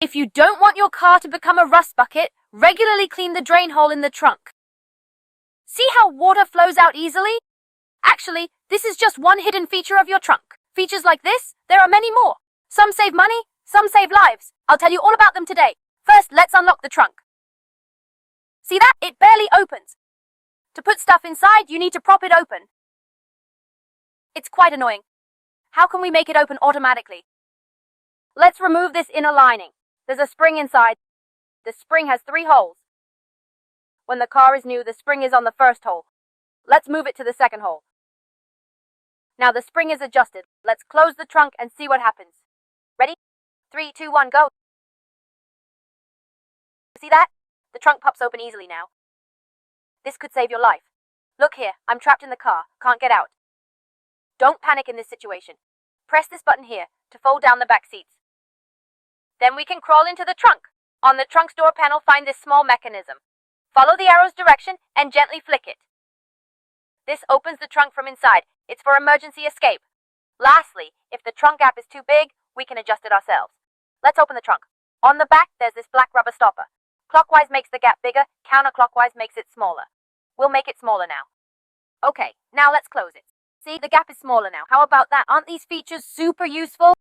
If you don't want your car to become a rust bucket, regularly clean the drain hole in the trunk. See how water flows out easily? Actually, this is just one hidden feature of your trunk. Features like this, there are many more. Some save money, some save lives. I'll tell you all about them today. First, let's unlock the trunk. See that? It barely opens. To put stuff inside, you need to prop it open. It's quite annoying. How can we make it open automatically? Let's remove this inner lining. There's a spring inside. The spring has 3 holes. When the car is new, the spring is on the first hole. Let's move it to the second hole. Now the spring is adjusted. Let's close the trunk and see what happens. Ready? 3, 2, 1, go. See that? The trunk pops open easily now. This could save your life. Look here, I'm trapped in the car, can't get out. Don't panic in this situation. Press this button here to fold down the back seats. Then we can crawl into the trunk. On the trunk's door panel, find this small mechanism. Follow the arrow's direction and gently flick it. This opens the trunk from inside. It's for emergency escape. Lastly, if the trunk gap is too big, we can adjust it ourselves. Let's open the trunk. On the back, there's this black rubber stopper. Clockwise makes the gap bigger, counterclockwise makes it smaller. We'll make it smaller now. Okay, now let's close it. See, the gap is smaller now. How about that? Aren't these features super useful?